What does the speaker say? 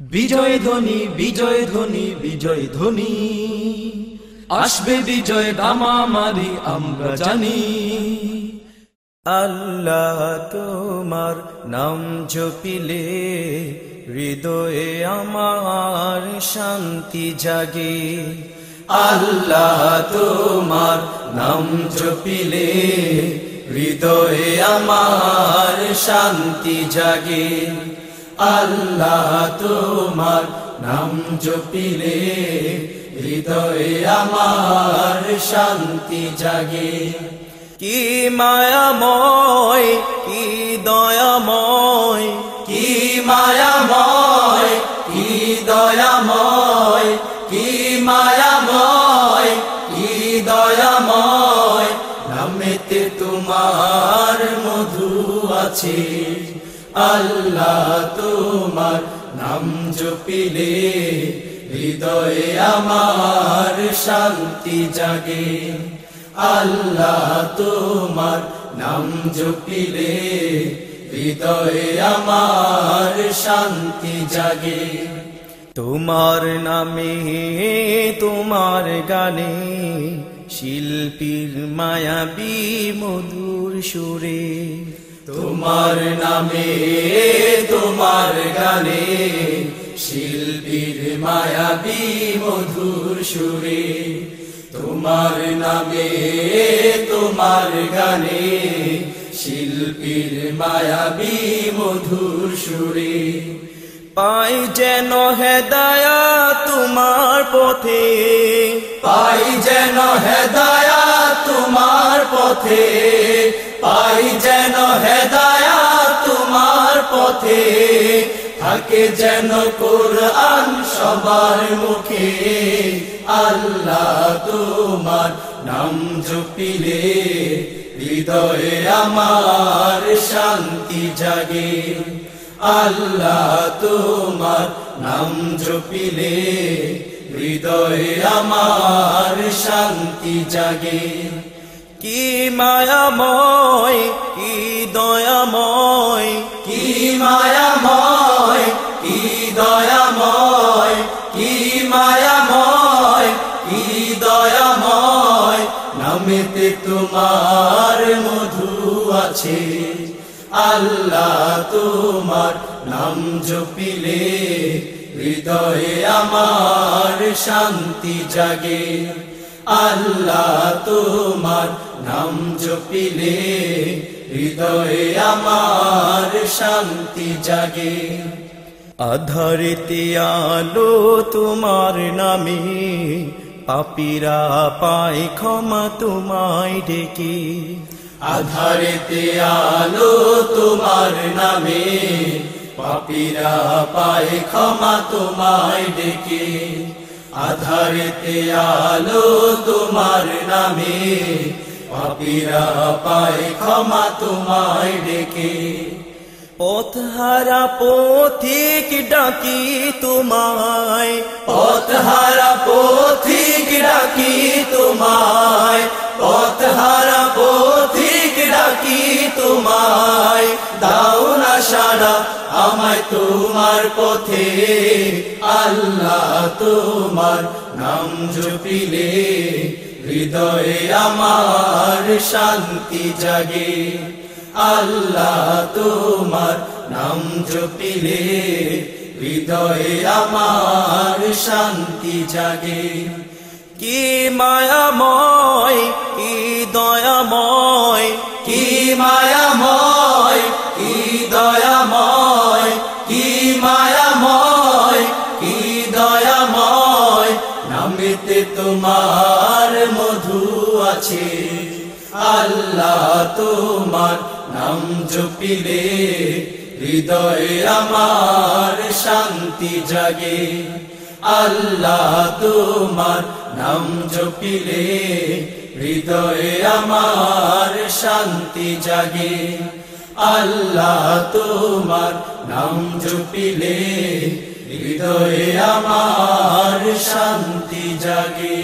বিজয় ধ্বনি বিজয় ধ্বনি বিজয় ধ্বনি, আসবে বিজয় দামামারি আমরা জানি। আল্লাহ তোমার নাম জপিলে হৃদয়ে আমার শান্তি জাগে। আল্লাহ তোমার নাম জপিলে হৃদয়ে আমার শান্তি জাগে। আল্লাহ তোমার নাম জপিলে হৃদয়ে আমার শান্তি জাগে। কি মায়াময় কি দয়াময়, কি মায়াময় কি দয়াময়, কি মায়াময় কি দয়াময়, নামেতে তোমার মধু আছে। আল্লাহ তোমার নাম জপিলে হৃদয়ে আমার শান্তি জাগে। আল্লাহ তোমার নাম জপিলে হৃদয়ে আমার শান্তি জাগে। তোমার নামে তোমার গানে শিল্পীর মায়াবী মধুর সুরে। তোমার নামে তোমার গানে শিল্পীর মায়াবী মধুর সুরে। তোমার নামে তোমার গানে শিল্পীর মায়াবী মধুর সুরে। পাই যেন হেদায়াত তোমার পথে, পাই যেন হেদায়াত তোমার পথে, পাই যেন হেদায়াত তোমার পথে, থাকে যেন কোরআন সবার মুখে। আল্লাহ তোমার নাম জপিলে হৃদয়ে আমার শান্তি জাগে। আল্লাহ তোমার নাম জপিলে হৃদয়ে আমার শান্তি জাগে। কি মায়াময় কি দয়াময়, কি মায়াময় কি দয়াময়, কি মায়াময় কি দয়াময়, নামেতে তোমার মধু আছে। আল্লাহ তোমার নাম জপিলে হৃদয়ে আমার শান্তি জাগে। আল্লাহ তোমার নাম জপিলে হৃদয়ে আমার শান্তি জাগে। আধারিতে আলো তোমার নামে পাপীরা পায় ক্ষমা তোমায় ডেকে। আধারেতে আলো তোমার নামে পাপীরা পায় ক্ষমা তোমায় ডেকে। আধারেতে আলো তোমার নামে পাপীরা পায় ক্ষমা তোমায় ডেকে। পথহারা পথিক ডাকি তোমায়, পথহারা পথিক ডাকি তোমায়, পথহারা পথিক ডাকি তোমায়, দাও না সাড়া আমায় তোমার পথে। আল্লাহ তোমার নাম জপিলে হৃদয়ে আমার শান্তি জাগে। আল্লাহ তোমার নাম জপিলে হৃদয়ে আমার শান্তি জাগে। কি মায়াময় কি দয়াময়, কি মায়াময় কি দয়াময়, কি মায়াময় কি দয়াময়, নামেতে তোমার মধু আছে। আল্লাহ তোমার নাম জপিলে হৃদয়ে আমার শান্তি জাগে। আল্লাহ তোমার নাম জপিলে হৃদয়ে আমার শান্তি জাগে। আল্লাহ তোমার নাম জপিলে হৃদয়ে আমার শান্তি জাগে।